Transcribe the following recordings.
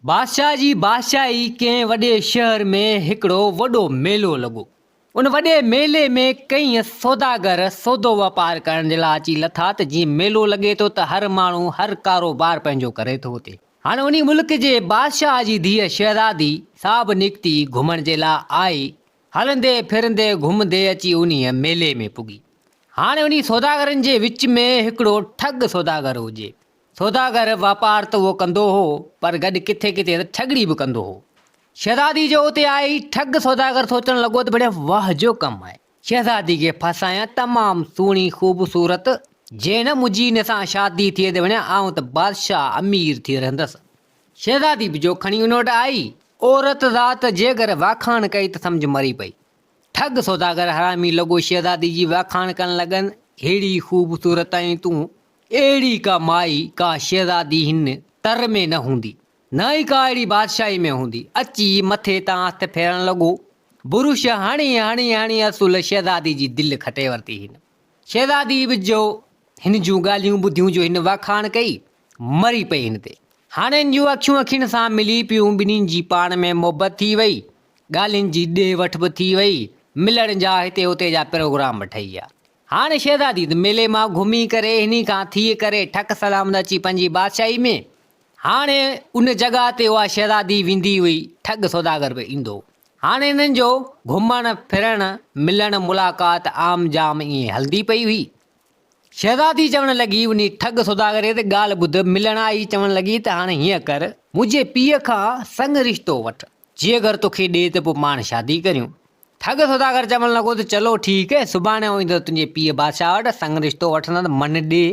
बादशाह जी बादशाही कंहिं वॾे शहर में हिकिड़ो वॾो मेलो लॻो। उन वॾे मेले में कई सौदागर सौदो वापारु करण जे लाइ अची लथा त जीअं मेलो लॻे थो त हर माण्हू हर कारोबार पंहिंजो करे थो हुते। हाणे उन मुल्क जे बादशाह जी धीअ शहज़ादी साहब निकिती घुमण जे लाइ आई। हलंदे फिरंदे घुमंदे अची उन मेले में पुगी। हाणे उन सौदागरनि जे विच में हिकिड़ो ठग सौदागर हुजे। सौदागर वापार त उहो कंदो हो, पर गॾु किथे किथे त ठगड़ी बि कंदो हो। शहज़ादी जो उते आई ठग सौदागर सोचण लॻो त बढ़िया वाह जो कमु आहे। शहज़ादी खे फसायां तमामु सुहिणी ख़ूबसूरत, जे न मुंहिंजी हिन सां शादी थिए त वञा आऊं त बादशाह अमीर थी रहंदसि। शहज़ादी बि जो खणी उन वटि आई। औरत ज़ात जे अगरि वाखाण कई त सम्झ मरी पई। ठग सौदागर हरामी लॻो शहज़ादी जी वाखाण करण लॻनि, हेड़ी ख़ूबसूरत आहीं तूं, अहिड़ी का माई का शहज़ादी हिन तर में न हूंदी, न ई का अहिड़ी बादशाही में हूंदी। अची मथे तां हथ फेरण लॻो। बुरुश हणी हणी हणी असुल शहज़ादी जी दिलि खटे वरिती। हिन शहज़ादी बि जो हिन जूं ॻाल्हियूं ॿुधियूं जो हिन वाखाण कई, मरी पई हिन ते। हाणे हिन जूं अखियूं अखियुनि सां मिली पियूं, ॿिन्हिनि जी पाण में मोहबत थी वई, ॻाल्हियुनि जी ॾे वठ बि थी वई, मिलण जा हिते हुते जा प्रोग्राम ठही विया। हाणे शहज़ादी त मेले मां घुमी करे हिन खां थी करे ठक सलाम अची पंहिंजी बादशाही में। हाणे उन जॻह ते उहा शहज़ादी वेंदी हुई, ठग सौदागर बि ईंदो। हाणे हिननि जो घुमण फिरण मिलण मुलाक़ात आम जाम ईअं हलंदी पई हुई। शहज़ादी चवण लॻी उन ठग सौदागर ते ॻाल्हि ॿुध, मिलण आई चवण लॻी त हाणे हीअं कर, मुंहिंजे पीउ खां संग रिश्तो वठ, जे अगरि तोखे ॾे त पोइ पाण शादी करियूं। ठग सौदागर चवण लॻो त चलो ठीकु है, सुभाणे आऊं ईंदो तुंहिंजे पीउ बादशाह वटि, संग रिश्तो वठंदुमि, मन ॾे।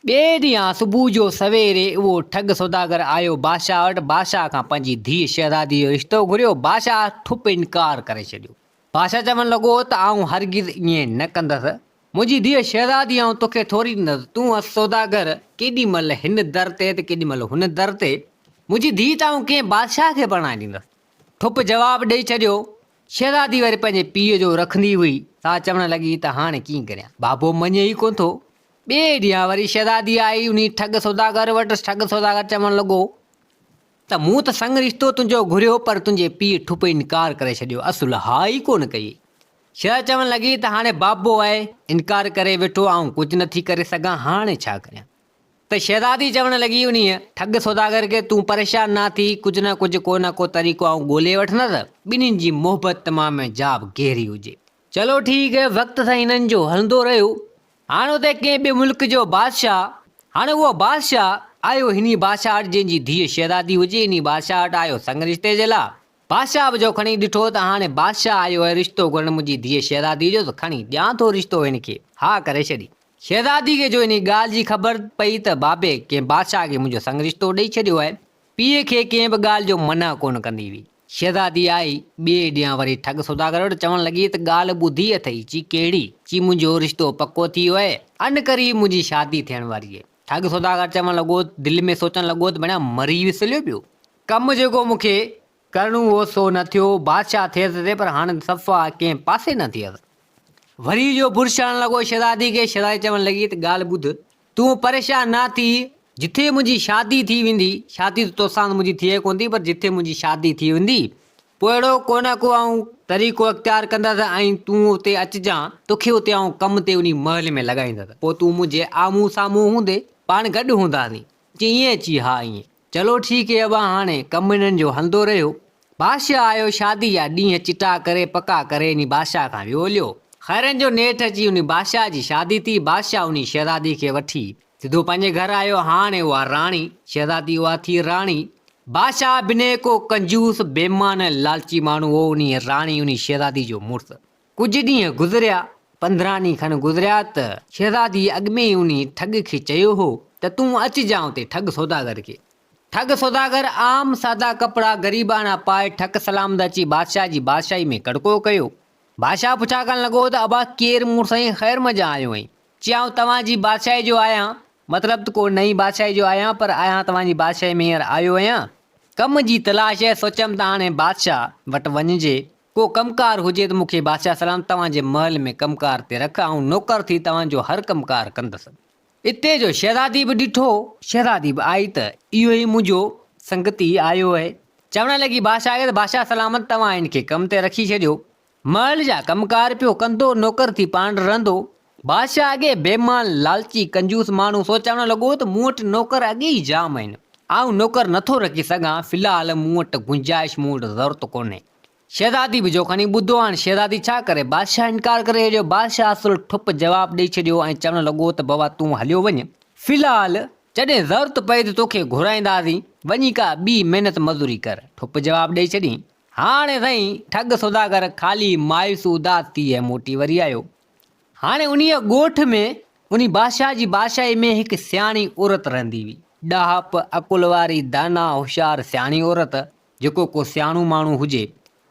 ॿिए ॾींहुं सुबुह जो सवेरे उहो ठग सौदागर आयो बादशाह वटि। बादशाह खां पंहिंजी धीअ शहज़ादी जो रिश्तो घुरियो। बादशाह ठुप इनकार करे छॾियो। बादशाह चवण लॻो त आऊं हरगिज़ ईअं न कंदसि, मुंहिंजी धीअ शहज़ादी आऊं तोखे थोरी ॾींदसि। तूं सौदागर केॾी महिल हिन दर ते त केॾी महिल हुन दर ते, मुंहिंजी धीअ त आऊं कंहिं बादशाह खे परणाए ॾींदसि। ठुप जवाबु ॾेई छॾियो। शहज़ादी वरी पंहिंजे पीउ जो रखंदी हुई, सा चवण लॻी त हाणे कीअं करियां, बाबो मञे ई कोन थो। ॿिए ॾींहुं वरी शहज़ादी आई उन ठग सौदागर वटि। ठग सौदागर चवण लॻो त मूं त संग रिश्तो तुंहिंजो घुरियो, पर तुंहिंजे पीउ ठुप इनकार करे छॾियो, असुल हा ई कोन कई। शह चवण लॻी त हाणे बाबो आहे, इनकार करे वेठो, आऊं कुझु नथी करे सघां, हाणे छा करियां। त शहज़ादी चवण लॻी उन ठग सौदागर खे, तूं परेशान न थी, कुझु न को तरीक़ो आऊं ॻोल्हे वठंदसि, ॿिन्हिनि जी मोहबत तमामु जाब गहरी हुजे। चलो ठीकु है, वक़्त सां हिननि जो हलंदो रहियो। हाणे उते कंहिं ॿिए मुल्क जो बादशाह, हाणे उहो बादशाह आयो हिन बादशाह वटि जंहिंजी धीअ शहज़ादी हुजे, इन बादशाह वटि आयो संग रिश्ते जे लाइ। बादशाह बि जो खणी ॾिठो त हाणे बादशाह आयो आहे रिश्तो घुरण मुंहिंजी धीअ शहज़ादी जो, त खणी ॾियां थो रिश्तो हिनखे, हा करे छॾी। शहज़ादी खे जो इन ॻाल्हि जी ख़बर पई त बाबे कंहिं बादशाह खे मुंहिंजो संग रिश्तो ॾेई छॾियो आहे, पीउ खे कंहिं बि ॻाल्हि जो मना कोन कंदी हुई। शहज़ादी आई ॿिए ॾींहुं वरी ठग सौदागर वटि, चवण लॻी त ॻाल्हि ॿुधी अथई, ची कहिड़ी, ची मुंहिंजो रिश्तो पको थी वियो आहे, अन करीब मुंहिंजी शादी थियण वारी आहे। ठग सौदागर चवण लॻो, दिलि में सोचण लॻो त बढ़िया मरी विसलियो पियो, कमु जेको मूंखे करणो हो सो न थियो, बादशाह थियसि ते पर हाणे सफ़ा कंहिं पासे न थियसि। वरी जो बुरशण लॻो शहज़ादी खे। शहज़ादी चवण लॻी त ॻाल्हि ॿुध, तूं परेशान न थी, जिथे मुंहिंजी शादी थी वेंदी, शादी त तोसां मुंहिंजी थिए कोन थी, पर जिथे मुंहिंजी शादी थी वेंदी पोइ अहिड़ो को आऊं तरीक़ो अख़्तियार कंदसि, ऐं तूं उते अचिजांइ, तोखे उते आऊं कम ते उन महल में लॻाईंदसि, पोइ तूं मुंहिंजे आम्हूं साम्हूं हूंदे, पाण गॾु हूंदासीं। ईअं अची हा ईअं, चलो ठीकु है। अब हाणे कमु हिननि जो हलंदो रहियो। बादशाह आयो शादी जा ॾींहं चिटा करे पका करे इन बादशाह खां वियोलियो। खैरनि जो नेठि अची उन बादशाह जी शादी थी। बादशाह उन शहज़ादी खे वठी सिधो पंहिंजे घर आयो। हाणे उहा राणी शहज़ादी उहा थी राणी। बादशाह बिने को कंजूस बेईमान लालची माण्हू हो उन राणी उन शहज़ादी जो मुड़ुसु। कुझु ॾींहं गुज़रिया, 15 ॾींहं खनि गुज़रिया त शहज़ादी अॻु में ई उन ठग खे चयो हो त तूं अचिजांइ उते ठग सौदागर खे। ठग सौदागर आम सादा कपिड़ा ग़रीबाना पाए ठक सलामत अची बादशाह जी बादशाही में कड़को कयो। बादशाह पुछा करण लॻो त अबा केरु मूं साईं, ख़ैर मज़ा आयो आहीं। चयाऊं तव्हांजी बादशाही जो आहियां, मतिलबु त को नई बादशाही जो आहियां, पर आहियां तव्हांजी बादशाही में हींअर आयो आहियां, कम जी तलाश आहे। सोचमि त हाणे बादशाह वटि वञिजे, को कमकार हुजे त मूंखे बादशाह सलाम तव्हांजे महल में कमकार ते रख, ऐं नौकर थी तव्हांजो हर कमकार कंदसि। इते जो शहज़ादी बि ॾिठो, शहज़ादी बि आई त इहो ई मुंहिंजो संगती आयो है। चवण लॻी बादशाह खे त बादशाह सलामत, तव्हां हिनखे कम ते रखी छॾियो। महल जा कमकार पियो कंदो, नौकर थी पाण रहंदो। बादशाह अॻे बेमान लालची कंजूस माण्हू सो चवण लॻो त मूं वटि नौकर अॻे ई जाम आहिनि, आऊं नौकर नथो रखी सघां। फ़िलहाल मूं वटि गुंजाइश, मूं वटि ज़रूरत कोन्हे। शहज़ादी बि जो खणी ॿुधो। हाणे शहज़ादी छा करे, बादशाह इनकार करे छॾियो। बादशाह असुल ठुप जवाबु ॾेई छॾियो ऐं चवण लॻो त बाबा तूं हलियो वञ, फ़िलहाल जॾहिं ज़रूरत पई त तोखे घुराईंदासीं, वञी का ॿी महिनत मज़ूरी कर। ठुप जवाबु ॾेई छॾी। हाणे साईं ठग सौदागर ख़ाली मायूस उदास थी ऐं मोटी वरी आयो। हाणे उन्हीअ ॻोठ में, उन बादशाह जी बादशाही में हिकु सियाणी औरत रहंदी हुई। ॾाहप अकुल वारी, दाना होशियार सियाणी औरत। जेको को सियाणो माण्हू हुजे,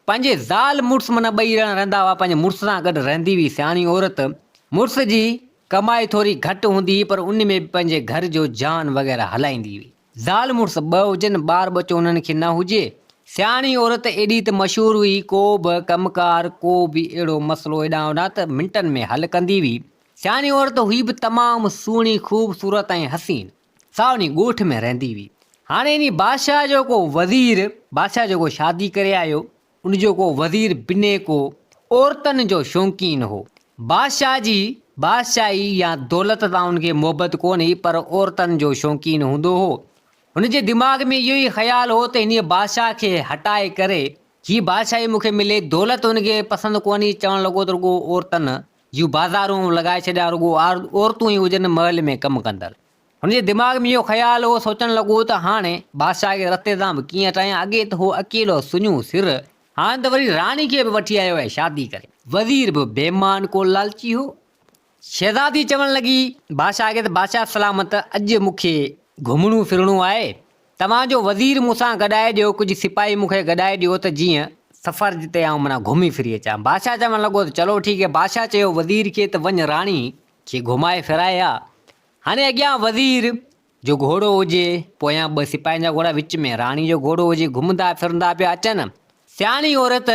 पंहिंजे ज़ाल मुड़ुस माना ॿई ॼणा रहंदा हुआ, पंहिंजे मुड़ुस सां गॾु रहंदी हुई सियाणी औरत। मुड़ुस जी कमाई थोरी घटि हूंदी हुई, पर उन में बि पंहिंजे घर जो जान वग़ैरह हलाईंदी हुई। ज़ाल मुड़ुस ॿ हुजनि, ॿार बचो उन्हनि खे न हुजे। सियाणी औरत एॾी त मशहूरु हुई, को बि कमकार, को बि अहिड़ो मसइलो हेॾां होॾां त मिंटनि में हल कंदी हुई। सियाणी औरत हुई बि तमामु सुहिणी, ख़ूबसूरत ऐं हसीन। सा उन ॻोठ में रहंदी हुई। हाणे इन बादशाह जो को वज़ीर, बादशाह जेको शादी करे आयो, उनजो को वज़ीर बिने को औरतुनि जो शौक़ीन हो। बादशाह जी बादशाही या दौलत तां उनखे मोहबत कोन हुई, पर औरतुनि जो शौक़ीन हूंदो हो। हुनजे दिमाग़ में इहो ई ख़्यालु हो त इन बादशाह खे हटाए करे हीअ बादशाही मूंखे मिले। दौलत हुनखे पसंदि कोन हुई। चवणु लॻो त रुॻो औरतुनि जूं बाज़ारूं लॻाए छॾिया, रुॻो औरतूं ई हुजनि महल में कमु कंदड़। हुनजे दिमाग़ में इहो ख़्यालु हो। सोचणु लॻो त हाणे बादशाह खे रस्ते तां बि कीअं हटायां। अॻे त हो अकेलो सुञो सिर, हाणे त वरी राणी खे बि वठी आयो आहे शादी करे। वज़ीर बि बेमान को लालची हो। शहज़ादी चवणु लॻी बादशाह खे त बादशाह सलामत, अॼु मूंखे घुमणो फिरणो आहे, तव्हांजो वज़ीर मूंसां गॾाए ॾियो, कुझु सिपाही मूंखे गॾाए ॾियो त जीअं सफ़र ते आउं माना घुमी फिरी अचां। बादशाह चवणु लॻो त चलो ठीकु आहे। बादशाह चयो वज़ीर खे त वञ राणी खे घुमाए फिराए आ। हाणे अॻियां वज़ीर जो घोड़ो हुजे, पोयां ॿ सिपाहियुनि जा घोड़ा, विच में राणी जो घोड़ो हुजे, घुमंदा फिरंदा पिया अचनि। सियाणी औरत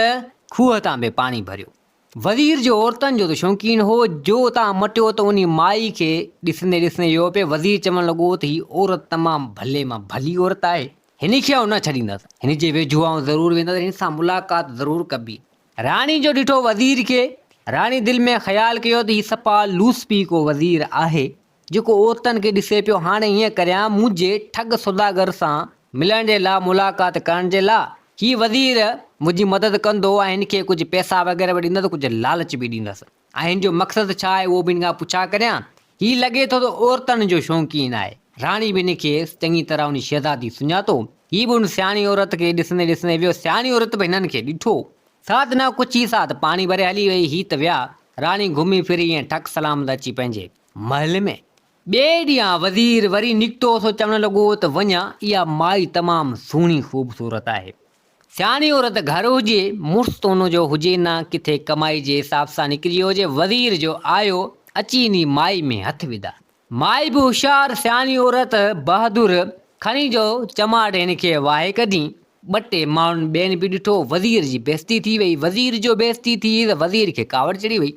खूह तां बि पाणी भरियो। वज़ीर जो औरतुनि जो त शौक़ीन हो। जो तां मटियो त उन माई खे ॾिसंदे ॾिसंदे इहो पियो। वज़ीर चवणु लॻो त हीअ औरत तमामु भले मां भली औरत आहे, हिन खे आउं न छॾींदसि, हिन जे वेझो आउं ज़रूरु वेंदसि, हिन सां मुलाक़ात ज़रूरु कबी। राणी जो ॾिठो वज़ीर खे, राणी दिलि में ख़्यालु कयो त हीअ सफ़ा लूसपी को वज़ीर आहे, जेको औरतुनि खे ॾिसे पियो। हाणे हीअं करियां, मुंहिंजे ठग सौदागर सां मिलण जे लाइ, मुलाक़ात करण जे लाइ हीअ वज़ीर मुंहिंजी मदद कंदो ऐं हिनखे कुझु पैसा वग़ैरह बि ॾींदसि, कुझु लालच बि ॾींदसि, ऐं हिन जो मक़सदु छा आहे उहो बि हिन खां पुछा करियां। हीअ लॻे थो त औरतुनि जो शौक़ीन आहे। राणी बि हिनखे चङी तरह उन शहज़ादी सुञातो। हीअ बि उन सियाणी औरत खे ॾिसंदे ॾिसंदे वियो। सियाणी औरत बि हिननि खे ॾिठो। साथ न कुझु ई साथ पाणी भरे हली वई। हीअ त विया। राणी घुमी फिरी ऐं ठक सलामत अची पंहिंजे महल में। ॿिए ॾींहुं वज़ीर वरी निकितो। सो चवणु लॻो त वञा, इहा माई तमामु सुहिणी ख़ूबसूरत आहे। सियाणी औरत घर हुजे, मुड़ुस त हुनजो हुजे न, किथे कमाई जे हिसाब सां निकिरी हुजे। वज़ीर जो आयो, अची इन माई में हथ विधा। माई बि होशियार सियाणी औरत बहादुर, खणी जो चमाट हिनखे वाहे कढी। ॿ टे माण्हुनि ॿियनि बि ॾिठो। वज़ीर जी बेइज़ती थी वई। वज़ीर जो बेइज़ती थी त वज़ीर खे कावड़ चढ़ी वई।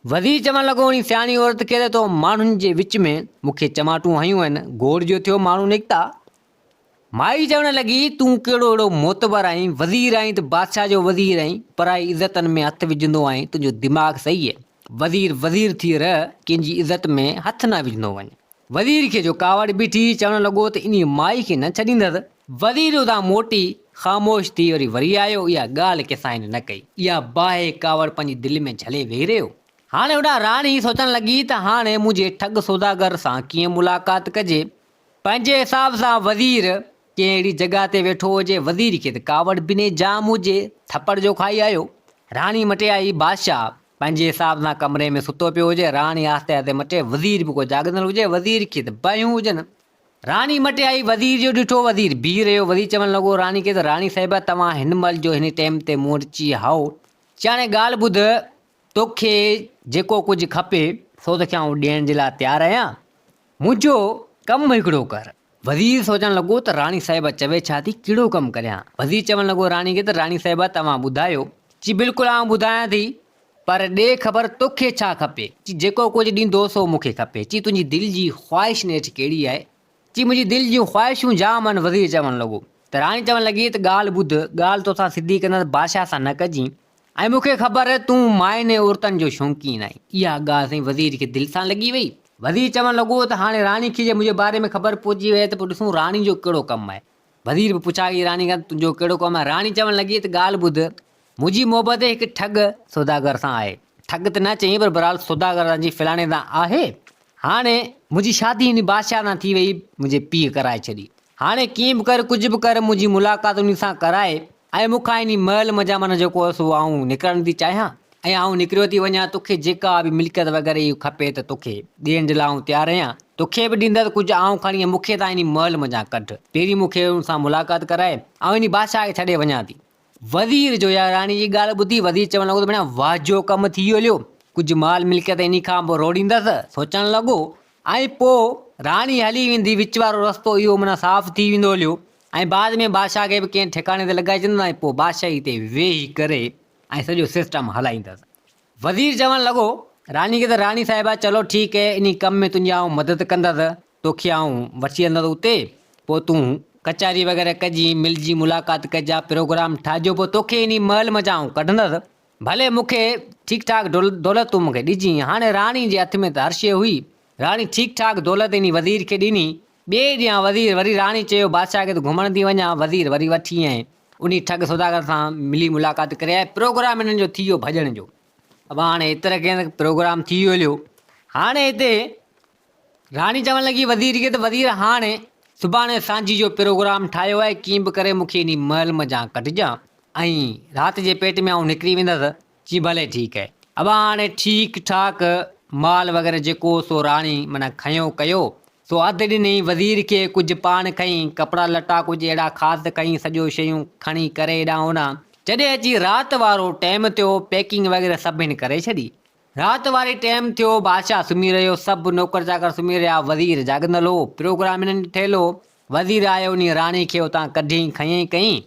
वज़ीर चवणु लॻो उन सियाणी औरत खे त तो माण्हुनि जे विच में मूंखे चमाटूं हयूं आहिनि, घोड़ जो थियो माण्हू निकिता। माई चवणु लॻी तूं कहिड़ो अहिड़ो मोतबर आहीं, वज़ीर आहीं त बादशाह जो वज़ीर आहीं, पराई इज़तनि में हथु विझंदो आहीं, तुंहिंजो दिमाग़ सही आहे। वज़ीर वज़ीर थी रह, कंहिंजी इज़त में हथु न विझंदो वञे। वज़ीर खे जो कावड़ बीठी, चवणु लॻो त इन माई खे न छॾींदसि। वज़ीर उतां मोटी ख़ामोश थी वरी आयो। इहा ॻाल्हि कंहिंसां हिन न कई। इहा बाहि कावड़ पंहिंजी दिलि में झले वेही रहियो। हाणे होॾां राणी सोचणु लॻी त हाणे मुंहिंजे ठग सौदागर सां कीअं मुलाक़ात कजे। पंहिंजे हिसाब सां वज़ीर कंहिं अहिड़ी जॻह ते वेठो हुजे, वज़ीर खे त कावड़ बिने जाम हुजे, थप्पड़ जो खाई आयो। राणी मटे आई। बादशाह पंहिंजे हिसाब सां कमरे में सुतो पियो हुजे। राणी आहिस्ते आहिस्ते मटे। वज़ीर बि को जाॻंदड़ हुजे, वज़ीर खे त बाहियूं हुजनि। राणी मटे आई। वज़ीर जो ॾिठो, वज़ीर बीह रहियो। वज़ीर चवणु लॻो राणी खे त राणी साहिबा, तव्हां हिन महिल जो हिन टाइम ते मूं वटि अची हाओ, हाणे ॻाल्हि ॿुध, तोखे जेको कुझु खपे सो तोखे आउं ॾियण जे लाइ तयारु आहियां। मुंहिंजो कमु हिकिड़ो कर। वज़ीर सोचणु लॻो त राणी साहिबा चवे छा थी, कहिड़ो कमु करियां। वज़ीर चवणु लॻो राणी खे त राणी साहिबा तव्हां ॿुधायो। जी बिल्कुलु आउं ॿुधायां थी, पर ॾे ख़बर तोखे छा खपे। जी जेको कुझु ॾींदो सो मूंखे खपे। जी तुंहिंजी दिलि जी ख़्वाहिश नेठि कहिड़ी आहे। जी मुंहिंजी दिलि जूं ख़्वाहिशूं जाम आहिनि। वज़ीर चवणु लॻो। त राणी चवणु लॻी त ॻाल्हि ॿुध, ॻाल्हि तोसां सिधी कंदसि, बादशाह सां न कजांइ। ऐं मूंखे ख़बर आहे तूं माइने औरतुनि जो शौक़ीन आहीं। इहा ॻाल्हि साईं वज़ीर खे दिलि सां लॻी वई। वज़ीर चवणु लॻो त हाणे राणी खे जे मुंहिंजे बारे में ख़बर पइजी वई त पोइ ॾिसूं राणी जो कहिड़ो कमु आहे। वज़ीर बि पुछा की राणी खां तुंहिंजो कहिड़ो कमु आहे। राणी चवणु लॻी त ॻाल्हि ॿुध, मुंहिंजी मोहबत हिकु ठग सौदागर सां आहे। ठग त न चई पर बहरहाल सौदागर जी फलाणे सां आहे। हाणे मुंहिंजी शादी हिन बादशाह सां थी वई, मुंहिंजे पीउ कराए छॾी। हाणे कीअं बि कर कुझु बि कर मुंहिंजी मुलाक़ात उन सां कराए ऐं मूंखां इन महल मज़ा माना जेको आहे सो आऊं निकिरणु थी चाहियां ऐं आऊं निकिरियो थी वञा। तोखे जेका बि मिल्कियत वग़ैरह इहो खपे त तोखे ॾियण जे लाइ आऊं तयारु आहियां। तोखे बि ॾींदसि कुझु, आऊं खणी मूंखे त इन महल मज़ा कढ। पहिरीं मूंखे हुन सां मुलाक़ात कराए ऐं इन बादशाह खे छॾे वञा थी। वज़ीर जो या राणी जी ॻाल्हि ॿुधी वज़ीर चवणु लॻो त भेण वाह जो कमु थी वियो लियो, कुझु माल मिल्कियत इन खां पोइ रोड़ींदसि। सोचणु लॻो ऐं पोइ राणी हली वेंदी, विच वारो रस्तो इहो माना साफ़ थी वेंदो लियो ऐं बाद में बादशाह खे बि कंहिं ठिकाणे ते लॻाए छॾींदो ऐं पोइ बादशाही ते वेही करे ऐं सॼो सिस्टम हलाईंदसि। वज़ीर चवणु लॻो राणी खे त राणी साहिबा चलो ठीकु आहे, इन कम में तुंहिंजी आऊं मदद कंदसि, तोखे आऊं वठी वेंदसि उते, पोइ तूं कचहरी वग़ैरह कजी, मिलजी मुलाक़ात कजा, प्रोग्राम ठाहिजो, पोइ तोखे इन महल मज़ा आऊं कढंदसि। भले मूंखे ठीकु ठाक दौलत तूं मूंखे ॾिजांइ। हाणे राणी जे हथ में त हर शइ हुई। राणी ठीकु ठाक दौलत इन वज़ीर खे ॾिनी। ॿिए ॾींहुं वज़ीर वरी राणी चयो बादशाह खे त घुमण थी वञा। वज़ीर वरी वठी ऐं उन ठग सौदागर सां मिली मुलाक़ात करे ऐं प्रोग्राम हिननि जो थी वियो भॼण जो। अब हाणे एतिरे कंहिं प्रोग्राम थी वियो लियो। हाणे हिते राणी चवणु लॻी वज़ीर खे त वज़ीर हाणे सुभाणे सांझी जो प्रोग्राम ठाहियो आहे, कीअं बि करे मूंखे इन महल मज़ा कढिजां ऐं राति जे पेट में आऊं निकिरी वेंदसि। जी भले ठीकु आहे। अब हाणे ठीकु ठाक माल वग़ैरह जेको सो राणी माना खयो कयो सो अधु ॾिनई वज़ीर खे, कुझु पाण खईं, कपिड़ा लटा कुझु अहिड़ा ख़ासि कई, सॼो शयूं खणी करे हेॾां होॾां। जॾहिं अची राति वारो टाइम थियो पैकिंग वग़ैरह सभिनि करे छॾी। राति वारे टाइम थियो, बादशाह सुम्ही रहियो, सभु नौकर चाकर सुम्ही रहिया, वज़ीर जाॻंदल हो, प्रोग्राम हिननि ठहियलु हो। वज़ीर आयो उन राणी खे उतां कढी खयईं कईं।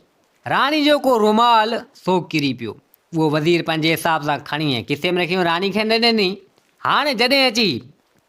राणी जो को रुमाल सो किरी पियो, उहो वज़ीर पंहिंजे हिसाब सां खणी ऐं किसे में रखियो, राणी खे न ॾिनी। हाणे जॾहिं अची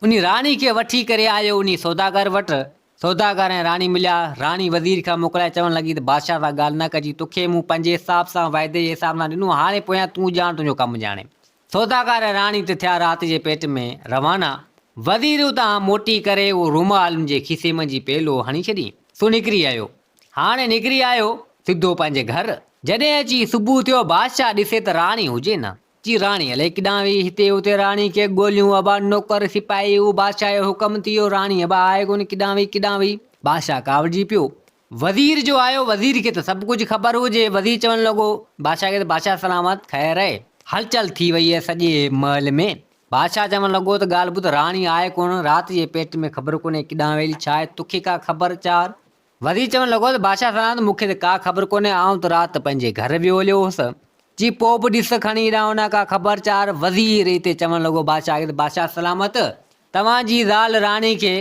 उन राणी खे वठी करे आयो उन सौदागर वटि, सौदागर ऐं राणी मिलिया। राणी वज़ीर खां मोकिलाए चवणु लॻी त बादशाह सां ॻाल्हि न कजी, तोखे मूं पंहिंजे हिसाब सां वाइदे जे हिसाब सां ॾिनो, हाणे पोयां तूं ॼाण तुंहिंजो कमु ॼाणे। सौदागर ऐं राणी ते थिया राति जे पेट में रवाना। वज़ीर उतां मोटी करे उहो रुमाल जे खीसे में जी पेलो हणी छॾी, सो निकिरी आयो। हाणे निकिरी आयो सिधो पंहिंजे घर। जॾहिं अची सुबुह थियो, बादशाह ॾिसे त राणी हुजे न। जी राणी अलाए किॾां वई, हिते हुते राणी खे ॻोल्हियूं, अबा नौकर सिपाही, बादशाह जो हुकम थी वियो, राणी अबा आहे कोन, किॾां वई। बादशाह कावड़जी पियो। वज़ीर जो आयो, वज़ीर खे त सभु कुझु ख़बर हुजे। वज़ीर चवणु लॻो बादशाह खे त बादशाह सलामत ख़ैर आहे, हलचल थी वई आहे सॼे महल में। बादशाह चवणु लॻो त ॻाल्हि ॿुध, राणी आहे कोन, राति जे पेट में ख़बर कोन्हे किॾां वई छा आहे, तोखे का ख़बर चार। वज़ीर चवणु लॻो त बादशाह सलामत मूंखे त का ख़बर कोन्हे, आऊं त राति पंहिंजे घर वियो हलियो हुउसि। जी पोइ बि ॾिस खणी हेॾां होॾां का ख़बर चार। वज़ीर हिते चवणु लॻो बादशाह खे त बादशाह सलामत, तव्हांजी ज़ाल राणी खे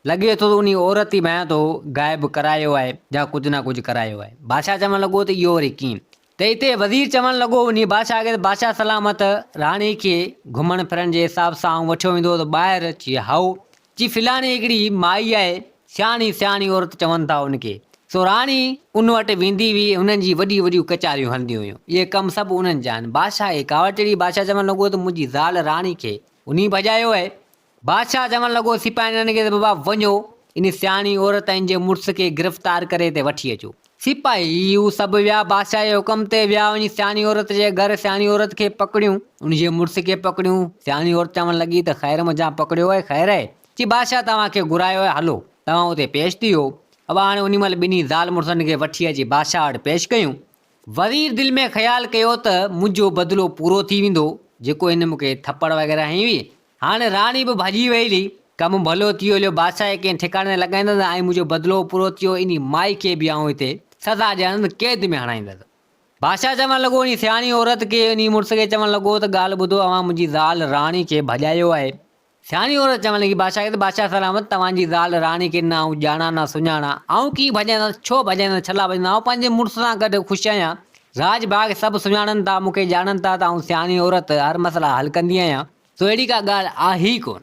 लॻे थो उन औरत ई मैं तो ग़ाइबु करायो आहे या कुझु न कुझु करायो आहे। बादशाह चवणु लॻो त इहो वरी कीअं? त हिते वज़ीर चवणु लॻो उन बादशाह खे, बादशाह सलामत राणी खे घुमण फिरण जे हिसाब सां वठियो वेंदो त ॿाहिरि अची हाओ जी फिलाणी हिकिड़ी माई आहे, सियाणी औरत चवनि था उनखे। सो राणी उन वटि वेंदी हुई, हुननि जी वॾियूं वॾियूं कचहरियूं हलंदियूं हुयूं, इहे कमु सभु उन्हनि जा आहिनि। बादशाह खे कावड़ चढ़ी। बादशाह चवणु लॻो त मुंहिंजी ज़ाल राणी खे उन भॼायो आहे। बादशाह चवणु लॻो सिपाहियुनि खे त बाबा वञो इन सियाणी औरत ऐं जे मुड़ुस खे गिरफ़्तार करे ते वठी अचो। सिपाही हू सभु विया, बादशाह जे हुकम ते विया, वञी सियाणी औरत जे घर सियाणी औरत खे पकड़ियूं, उनजे मुड़ुस खे पकड़ियूं। सियाणी औरत चवणु लॻी त ख़ैर मज़ा पकड़ियो आहे, ख़ैर आहे जी, बादशाह तव्हांखे घुरायो आहे, हलो तव्हां उते पेश थी वियो। अब हाणे उन महिल ॿिन्ही ज़ाल मुड़ुसनि खे वठी अची बादशाह वटि पेश कयूं। वज़ीर दिलि में ख़्यालु कयो त मुंहिंजो बदिलो पूरो थी वेंदो, जेको हिन मूंखे थप्पड़ वग़ैरह हई हुई। हाणे राणी बि भॼी वई हुई, कमु भलो थी वियो। बादशाह खे कंहिं ठिकाणे लॻाईंदसि ऐं मुंहिंजो बदिलो पूरो थियो, इन माई खे बि आऊं हिते सज़ा ॾियणंदसि, क़ैद में हणाईंदसि। बादशाह चवणु लॻो इन सियाणी औरत खे, उन मुड़ुस खे चवणु लॻो त ॻाल्हि ॿुधो, अवां मुंहिंजी ज़ाल राणी खे भॼायो आहे। सियाणी औरत चवणु लॻी बादशाह खे त बादशाह सलामत, तव्हांजी ज़ाल राणी खे न आऊं ॼाणा न सुञाणा, आऊं कीअं भॼाईंदसि, छो भॼाईंदसि, छला भॼाईंदसि, आऊं पंहिंजे मुड़ुस सां गॾु ख़ुशि आहियां। राज बाग सभु सुञाणनि था, मूंखे ॼाणनि था त आऊं सियाणी औरत हर मसइला हल कंदी आहियां, सो अहिड़ी का ॻाल्हि आहे ई कोन।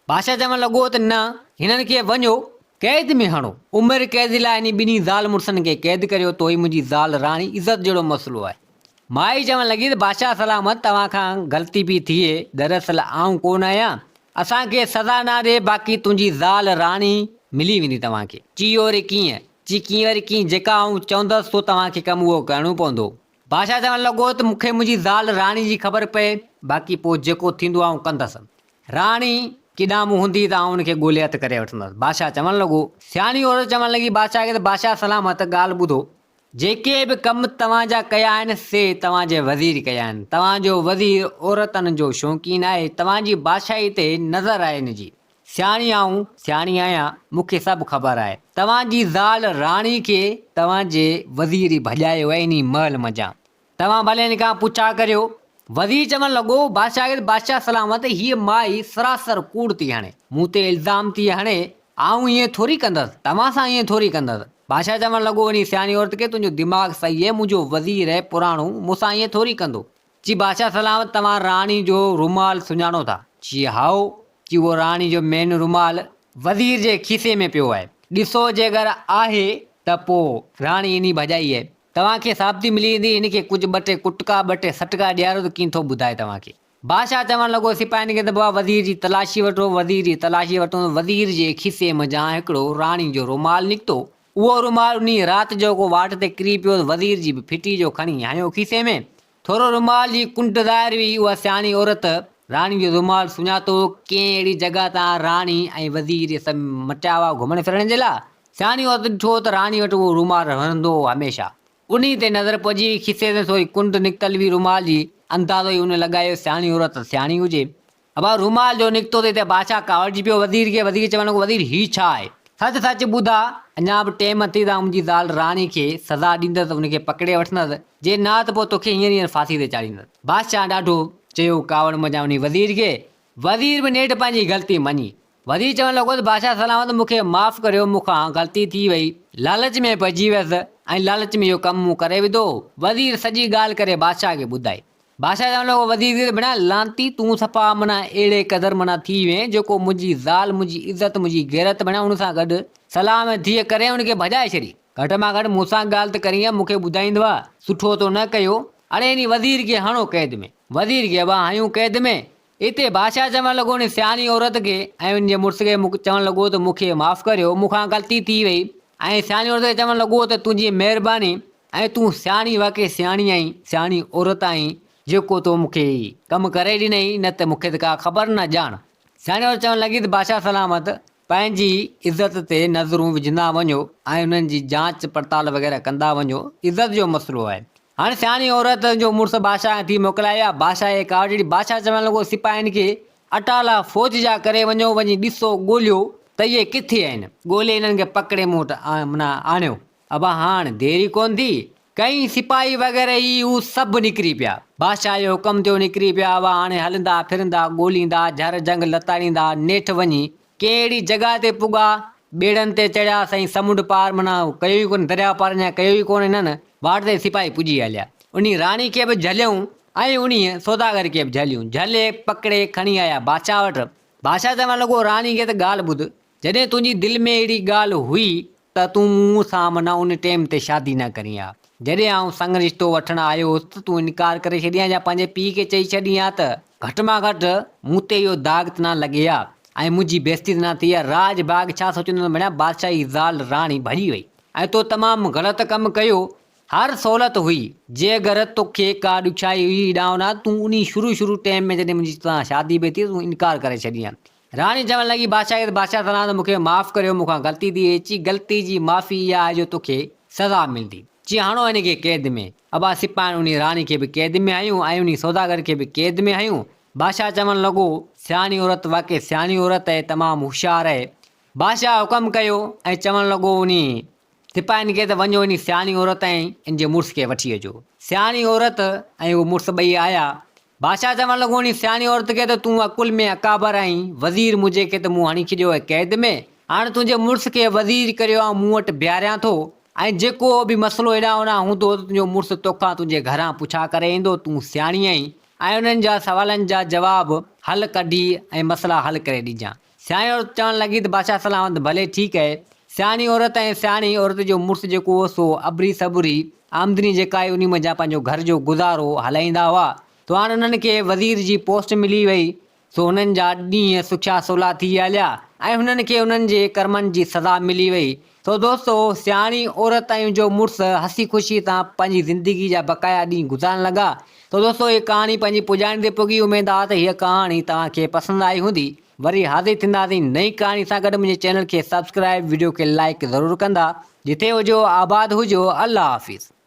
बादशाह चवणु लॻो त न, हिननि खे वञो कैद में हणो। उमिरि कैद लाइ इन ॿिन्ही ज़ाल मुड़ुसनि खे कैद करियो तो ई मुंहिंजी ज़ाल राणी इज़त जहिड़ो मसइलो आहे। माई चवणु लॻी त बादशाह सलामत तव्हां खां ग़लती बि थिए, दरअसल आऊं कोन आहियां, असांखे सज़ा न ॾे, बाक़ी तुंहिंजी ज़ाल राणी मिली वेंदी तव्हांखे। चई वरी कीअं? चई कीअं वरी कीअं, जेका आऊं चवंदसि सो तव्हांखे कमु उहो करिणो पवंदो। बादशाह चवणु लॻो त मूंखे मुंहिंजी ज़ाल राणी जी ख़बर पए, बाक़ी पोइ जेको थींदो आऊं कंदसि। राणी केॾां मूं हूंदी त आऊं हुनखे ॻोल्हे हथु करे वठंदसि। बादशाह चवणु लॻो, सियाणी औरत चवणु लॻी बादशाह खे त बादशाह सलामत ॻाल्हि ॿुधो, जेके बि कम तव्हांजा कया आहिनि से तव्हांजे वज़ीर कया आहिनि। तव्हांजो वज़ीर औरतनि जो शौक़ीन आहे, तव्हांजी बादशाही ते नज़र आहे हिनजी। सियाणी आहियां, मूंखे सभु ख़बर आहे। तव्हांजी ज़ाल राणी खे तव्हांजे वज़ीर भॼायो आहे इन महल मज़ा। तव्हां भले हिन खां पुछा करियो। वज़ीर चवणु लॻो बादशाह खे, बादशाह सलामत हीअ माई सरासर कूड़ थी हणे, मूं ते इल्ज़ाम थी हणे, आऊं ईअं थोरी कंदसि, तव्हां सां ईअं थोरी कंदसि। बादशाह चवणु लॻो वञी सियाणी औरत खे, तुंहिंजो दिमाग़ सही आहे, मुंहिंजो वज़ीर आहे पुराणो, मूंसां ईअं थोरी कंदो। चई बादशाह सलामत तव्हां राणी जो रुमाल सुञाणो था? चई हाओ। चई उहो राणी जो मेन रुमाल वज़ीर जे खीसे में पियो आहे, ॾिसो जे अगरि आहे त पोइ राणी इन भॼाई आहे, तव्हांखे साबिती मिली वेंदी। हिनखे कुझु ॿ टे कुटका ॿ टे सटका ॾियारो त कीअं थो ॿुधाए तव्हांखे। बादशाह चवणु लॻो सिपाहियुनि खे त बाबा वज़ीर जी तलाशी वठो। वज़ीर जी तलाशी वठो, वज़ीर जे खीसे मज़ा हिकिड़ो राणी जो रुमाल निकितो। उहो रुमाल उन राति जो को वाट ते किरी पियो, वज़ीर जी बि फिटी जो खणी हयो खीसे में। थोरो रुमाल जी कुंड ज़ाहिर हुई, उहा सियाणी औरत राणी जो रुमाल सुञातो। कंहिं अहिड़ी जॻह तां राणी ऐं वज़ीर सभु मटिया हुआ घुमण फिरण जे लाइ। सियाणी औरत ॾिठो त राणी वटि उहो रुमाल रहंदो हमेशह। उन ते नज़र पइजी, खीसे ते थोरी कुंड निकितल हुई रुमाल जी, अंदाज़ो ई उन लॻायो सियाणी औरत सियाणी हुजे। अब रुमाल जो निकितो ते बादशाह कावड़जी पियो वज़ीर खे। वज़ीर चवणु लॻो, वज़ीर हीउ छा आहे? सच सच ॿुधा, अञा बि टेम अथई त मुंहिंजी ज़ाल राणी खे सज़ा ॾींदसि, उनखे पकिड़े वठंदसि, जे न त पोइ तोखे हींअर फांसी ते चाढ़ींदसि। बादशाह ॾाढो चयो कावड़ मञा उन वज़ीर खे। वज़ीर बि नेठि पंहिंजी ग़लती मञी। वज़ीर चवणु लॻो त बादशाह सलामत मूंखे माफ़ु करियो, मूंखां ग़लती थी वई, लालच में पइजी वियसि ऐं लालच में इहो कमु मूं करे विधो। वज़ीर सॼी ॻाल्हि करे बादशाह खे ॿुधाई। बादशाह चवणु लॻो वज़ीर बिना लांती, तूं सफ़ा माना अहिड़े क़दुरु माना थी वें जेको मुंहिंजी ज़ाल, मुंहिंजी इज़त, मुंहिंजी गैरत बणा उन सां गॾु सलाह में धीअ करे उनखे भॼाए छॾी। घटि मां घटि मूंसां ॻाल्हि त करी आहे, मूंखे ॿुधाईंदो आहे, सुठो तो न कयो। अड़े इन वज़ीर खे हणो कैद में। वज़ीर खे अब हयूं कैद में। हिते बादशाह चवणु लॻो उन सियाणी औरत खे ऐं उनजे मुड़ुस खे चवणु लॻो त मूंखे माफ़ु करियो, मूंखां ग़लती थी वई। ऐं सियाणी औरत खे चवणु लॻो त तुंहिंजी महिरबानी, ऐं तूं सियाणी वाक़ई सियाणी आहीं, सियाणी औरत आहीं, जेको तो मूंखे कमु करे ॾिनई, न त मूंखे त का ख़बर न ॼाण। सियाणी औरत चवणु लॻी त बादशाह सलामत पंहिंजी इज़त ते नज़रूं विझंदा वञो ऐं उन्हनि जी जांच पड़ताल वग़ैरह कंदा वञो, इज़त जो मसइलो आहे। हाणे सियाणी औरत जो मुड़ुसु बादशाह थी मोकिलाया। बादशाह जे कावड़ी बादशाह चवणु लॻो सिपाहियुनि खे, अटाला फ़ौज जा करे वञो, वञी ॾिसो ॻोल्हियो त इहे किथे आहिनि, ॻोल्हे इन्हनि खे पकिड़े मूं वटि माना आणियो। अब हाणे देरी कोन थी, कई सिपाही वग़ैरह ई हू सभु निकिरी पिया। बादशाह जो हुकुम थियो निकिरी पिया हुआ। हाणे हलंदा फिरंदा ॻोल्हींदा, झर जंग लताड़ींदा, नेठि वञी कहिड़ी जॻह ते पुॻा, ॿेड़नि ते चढ़िया, साईं समुंड पार माना कयो ई कोन, दरिया पार अञा कयो ई कोन हिननि, वाट ते सिपाही पुॼी हलिया। उन राणी खे बि झलियऊं ऐं उन सौदागर खे बि झलियूं, झले पकिड़े खणी आया बादशाह वटि। बादशाह चवणु लॻो राणी खे त ॻाल्हि ॿुध, जॾहिं तुंहिंजी दिलि में अहिड़ी ॻाल्हि हुई त तूं मूं सां माना उन टाइम ते शादी न करी आहे। जॾहिं आउं संग रिश्तो वठणु आयो हुउसि त तूं इनकार करे छॾी आहे, या पंहिंजे पीउ खे चई छॾी आहे त घटि मां घटि मूं ते इहो दाग़ त न लॻे आहे ऐं मुंहिंजी बेइज़ती त न थी आहे। राज बाग़ छा सोचंदो भेणा, बादशाही ज़ाल राणी भॼी वई ऐं तो तमामु ग़लति कमु कयो। हर सहूलियत हुई, जे अगरि तोखे का ॾुखियाई हुई ॾांहुं न, तूं उन शुरू टाइम में जॾहिं मुंहिंजी सां शादी पई थी तूं इनकार करे छॾी आहे। राणी चवणु लॻी बादशाह खे, बादशाह सलामत मूंखे माफ़ु करियो, मूंखां ग़लती थी वई। चई ग़लती जी माफ़ी इहा आहे जो तोखे सज़ा मिलंदी। चई हणो हिनखे कैद में। अब सिपाहियुनि उन राणी खे बि कैद में हयूं ऐं उन सौदागर खे बि कैद में हयूं। बादशाह चवणु लॻो सियाणी औरत वाक़ई सियाणी औरत आहे, तमामु होशियारु आहे। बादशाह हुकुम कयो ऐं चवणु लॻो उन सिपाहियुनि खे त वञो इन सियाणी औरत ऐं इन जे मुड़ुस खे वठी अचो। सियाणी औरत ऐं उहो मुड़ुस ॿई आया। बादशाह चवणु लॻो उन सियाणी औरत खे त तूं अकुल में अकाबर आहीं, वज़ीर मुंहिंजे खे त मूं हणी छॾियो आहे कैद में, हाणे तुंहिंजे मुड़ुस खे वज़ीर करियो ऐं मूं वटि बीहारियां थो, ऐं जेको बि मसइलो हेॾां होॾां हूंदो तुंहिंजो मुड़ुसु तोखां तुंहिंजे घरां पुछा करे ईंदो, तूं सियाणी आहीं ऐं उन्हनि जा सवालनि जा जवाब हल कढी ऐं मसइला हल करे ॾिजां। सियाणी औरत चवणु लॻी त बादशाह सलामत भले ठीकु आहे। सियाणी औरत ऐं सियाणी औरत जो मुड़ुसु जेको हो सो अबरी सबरी आमदनी जेका आहे उन मज़ा पंहिंजो घर जो गुज़ारो हलाईंदा हुआ। तो हाणे उन्हनि खे वज़ीर जी पोस्ट मिली वई। सो हुननि जा ॾींहं सुखिया सवला थी हलिया ऐं हुननि खे उन्हनि जे कर्मनि जी सज़ा मिली वई। तो दोस्तो सियाणी औरत ऐं जो मुड़ुसु हसी ख़ुशी सां पंहिंजी ज़िंदगी जा बक़ाया ॾींहं गुज़ारण लॻा। तो दोस्तो हीअ कहाणी पंहिंजी पुॼाइण ते पुगी। उमेद आहे त हीअ कहाणी तव्हांखे पसंदि आई हूंदी। वरी हाज़िर थींदासीं नई कहाणी सां गॾु। मुंहिंजे चैनल खे सब्सक्राइब, वीडियो खे लाइक ज़रूरु कंदा। जिथे हुजो आबाद हुजो। अल्लाह हाफ़िज़।